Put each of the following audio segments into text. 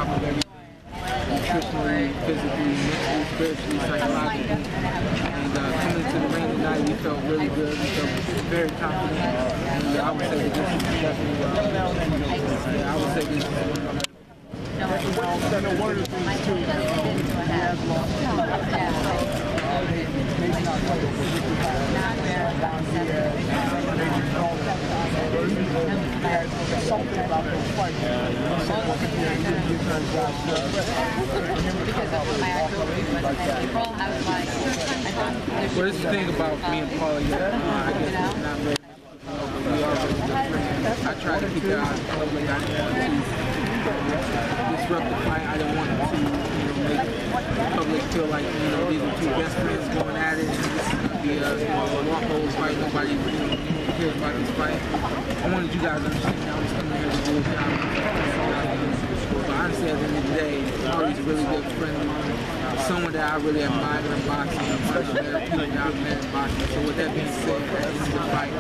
top of everything. Nutritionally, physically, mentally, spiritually, psychologically. And coming to the ring tonight, we felt really good. We felt very confident. And I would say that this is definitely I would say this is one of the one of the things too, he has lost maybe not quite something about those fights. Well, this is the thing about me and Paul, I guess it's not really, we are really good friends. I try to keep that out of public. I didn't want to disrupt the fight. I didn't want to, make the public feel like, these are two best friends going at it, and this is going to be a walkover fight. Nobody cares about this fight. I wanted you guys to understand that I was coming here to do a job. But honestly, at the end of the day, Paulie's a really good friend of mine. Someone that I really admire in boxing, one of the better people that I've met in boxing. So with that being said, at the end of the fight,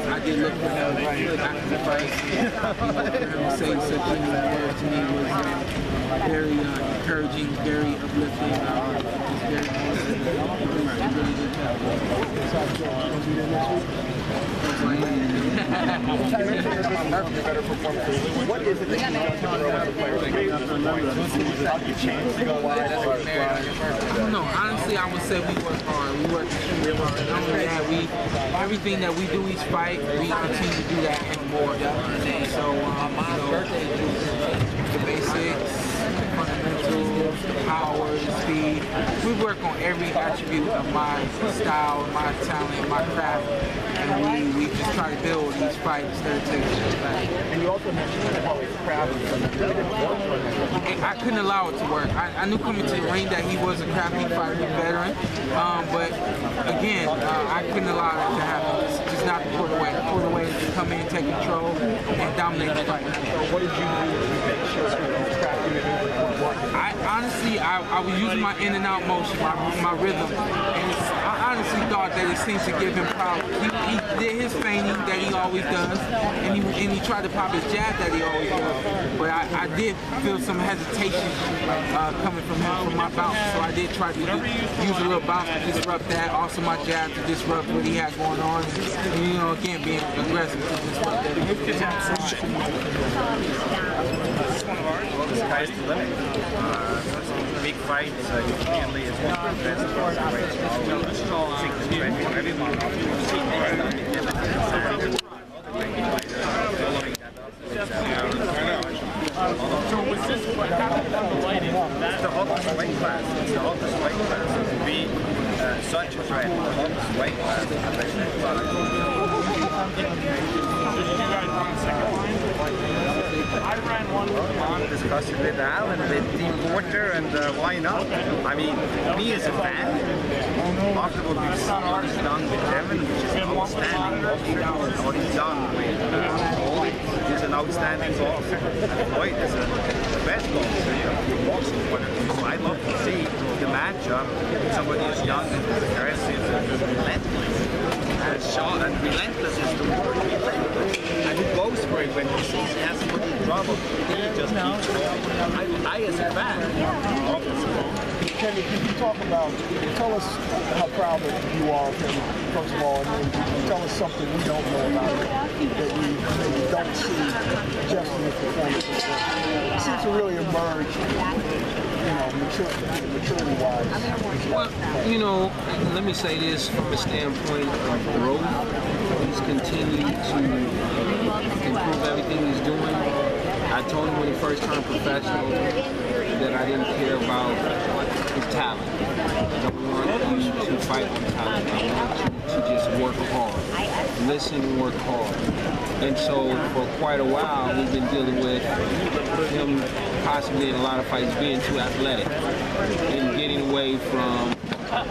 I did look for him after the fight. For him to say such words to me was very encouraging, very uplifting, just very positive. It really did help. What is it that you want to grow as a player? How do you change to go wide? I don't know. Honestly, I would say we work hard. We work extremely hard. Not only that, everything that we do each fight, we continue to do that and more. So, the basics, the fundamentals, the power, the speed. We work on every attribute of my style, my talent, my craft. And we just try to build each fight instead of taking it back. And you also mentioned that Paulie's craft I couldn't allow it to work. I knew coming to the ring that he was a crafty fighter, veteran. But again, I couldn't allow that to happen. It's just not the Porter way. The Porter way is to come in, take control, and dominate the fight. So what did you do to make sure that he was crafty? Honestly, I was using my in and out motion, my rhythm, and I honestly thought that it seemed to give him problems. He did his feigning that he always does, and he tried to pop his jab that he always does. But I did feel some hesitation coming from him from my bounce, so I did try to use a little bounce to disrupt that. Also my jab to disrupt what he had going on, and again being aggressive to disrupt that. The sky's the limit. Big fights, usually is one of the best parts of the race. Everyone So was this what happened on the lighting? It's the hottest weight class. It's the hottest weight class. To be such a threat, the hottest weight class. Did you guys run second line? I ran one on. Discussed it with Al and with Team Porter, and why not? I mean, me as a fan, after what we've seen what he's done with Devin, which is an outstanding boxer, what he's done with Paulie, who's an outstanding boxer, Floyd is the best boxer from boxing point of view. So I'd love to see the matchup with somebody as young and as aggressive and relentless. Sharp and relentless is the word, relentless. And he goes for it when he sees he has somebody in trouble. He just keeps going. I as a fan, love this. Kenny, can you tell us how proud you are of him, first of all, and then tell us something we don't know about him that we don't see just in his performance. He seems to really emerge, maturity-wise. Well, let me say this from a standpoint of growth. He's continued to improve everything he's doing. I told him when he first turned professional that I didn't care about his talent. I don't want you to fight on talent. I want you to just work hard. Listen and work hard. And so for quite a while, we've been dealing with him possibly in a lot of fights being too athletic and getting away from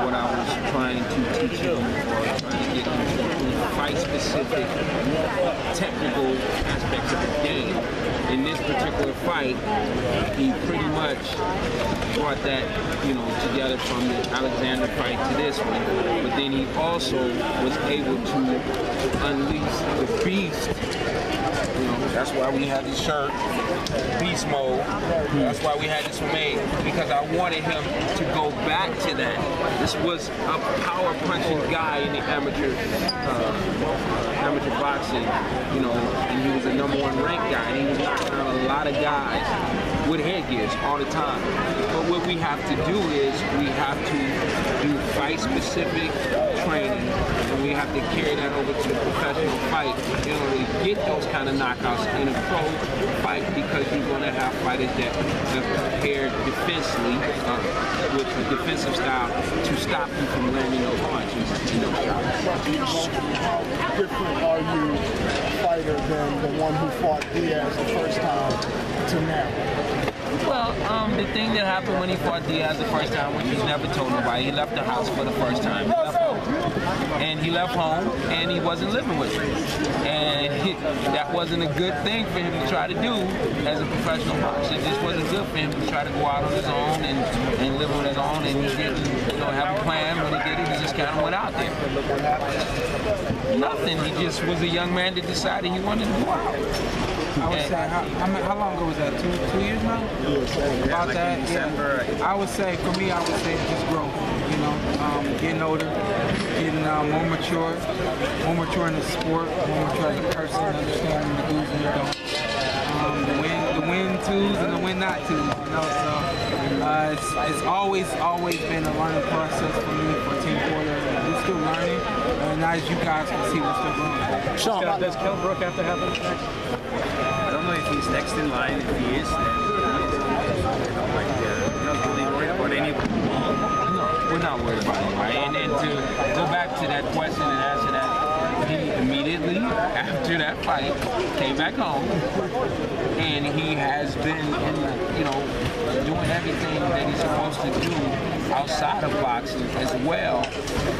what I was trying to teach him or trying to get him to improve fight-specific technical aspects of the game. In this particular fight, he pretty much brought that, together from the Alexander fight to this one. But then he also was able to unleash the beast You know, that's why we had this shirt, Beast Mode. That's why we had this one made, because I wanted him to go back to that. This was a power punching guy in the amateur boxing, you know, and he was a #1 ranked guy, and he was knocking out a lot of guys with headgears all the time. But what we have to do is we have to do fight-specific training, and we have to carry that over to the professional fight in order to get those kind of knockouts in a pro fight, because you're going to have fighters that are prepared defensively with a defensive style to stop you from landing those punches and those shots. How different are you, fighter, than the one who fought Diaz the first time to now? Well, the thing that happened when he fought Diaz the first time, which he's never told nobody, he left the house for the first time. He left home. And he left home, and he wasn't living with him. And that wasn't a good thing for him to try to do as a professional boxer. It just wasn't good for him to try to go out on his own and live on his own, and he didn't, you know, have a plan. When he did it, he just kind of went out there. Nothing. He just was a young man that decided he wanted to go out. I would say, how long ago was that? Two years now? About like that, in December. yeah. I would say, for me, I would say just growth. You know, getting older, getting more mature in the sport, more mature as a person, understanding the do's and the don'ts. The win twos and the win not twos. You know, so it's always been a learning process for me for Team Porter. We're still learning, and as you guys can see, we're still growing. Sean, does Kell Brook have to happen next? I don't know if he's next in line. If he is, then you're not really worried about anyone. No, we're not worried about it, right? And to go back to that question and answer that, he immediately after that fight came back home, and he has been, doing everything that he's supposed to do outside of boxing as well,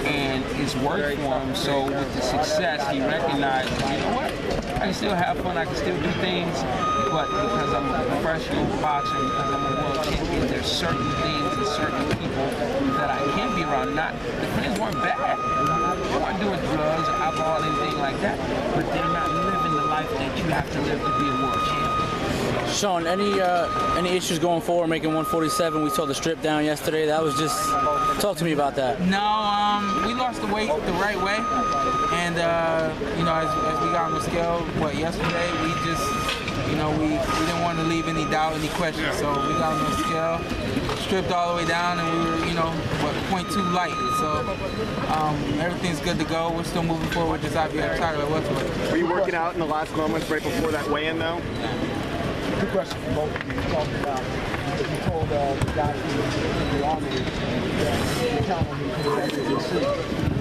and it's worked for him. So with the success, he recognized, you know what, I can still have fun, I can still do things, but because I'm a professional boxer, because I'm a world champion, there's certain things and certain people that I can't be around. The friends weren't bad. They weren't doing drugs, alcohol, anything like that, but they're not living the life that you have to live to be a world champion. Sean, any issues going forward making 147? We saw the strip down yesterday. That was just, talk to me about that. No, we lost the weight the right way, and as we got on the scale, yesterday, we just, we didn't want to leave any doubt, any questions, so we got on the scale, stripped all the way down, and we were, 0.2 light, so everything's good to go. We're still moving forward with this IBF title. Were you working out in the last moments right before that weigh-in, though? Good question for both of you. You talked about, you told the guys in the Army that you count on me to come back to DC.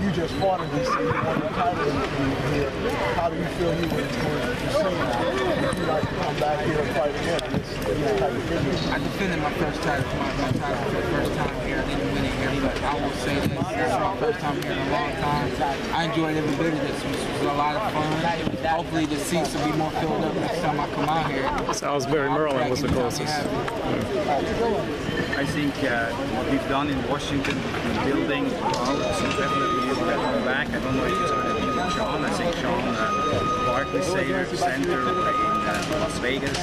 You just fought in DC. You won the title here. How do you feel you were going to DC now? If you like to come back here and fight again in this type of business? I defended my first title, my title for the first time here. I didn't win it here, but I will say this is my first time here in a long time. I enjoyed every bit of this. It was a lot of fun. Hopefully the seats will be more filled up next time I come out here. Salisbury, Maryland was the closest. I think what we've done in Washington, building crowds, definitely is going to come back. I don't know if it's going to be with Sean. I think Sean Barclays Center in Las Vegas.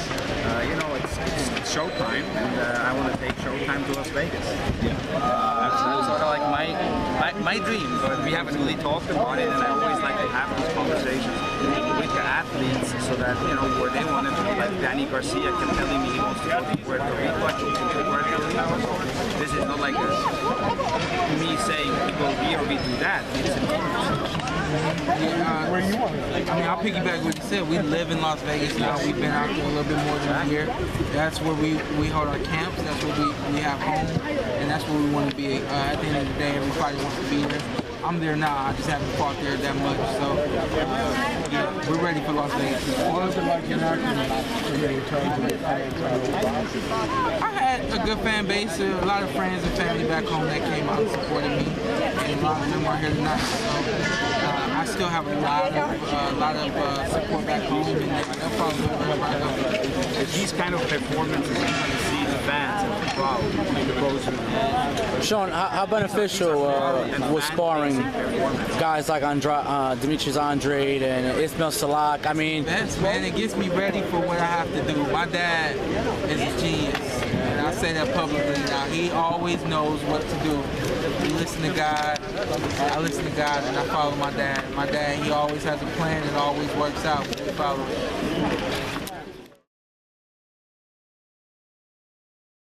It's showtime, and I want to take showtime to Las Vegas. That's sort of like my dream, but we haven't really talked about it, and I always like to have these conversations with the athletes so that, where they want to be. Like Danny Garcia kept telling me he wants to go to Puerto Rico, I told him to Puerto Rico. This is not like me saying we go here or we do that. It's an Where you want to? I'll piggyback what you said. We live in Las Vegas now. We've been out there a little bit more than a year. That's where we hold our camps. That's where we have home, and that's where we want to be. At the end of the day, everybody wants to be there. I'm there now. I just haven't fought there that much. So, we're ready for Las Vegas. What was it like interacting in terms of the fans? I had a good fan base. A lot of friends and family back home that came out and supported me. And a lot of them are here tonight. So, I still have a lot of support back home, and they'll probably know wherever I go. These kind of performances, you can see the fans and the crowd. Sean, how beneficial was sparring guys like Demetrius Andrade and Ismail Salak? I mean, Man, it gets me ready for what I have to do. My dad is a genius, and I say that publicly now. He always knows what to do. You listen to God, I listen to God, and I follow my dad. My dad, he always has a plan and always works out when we follow it.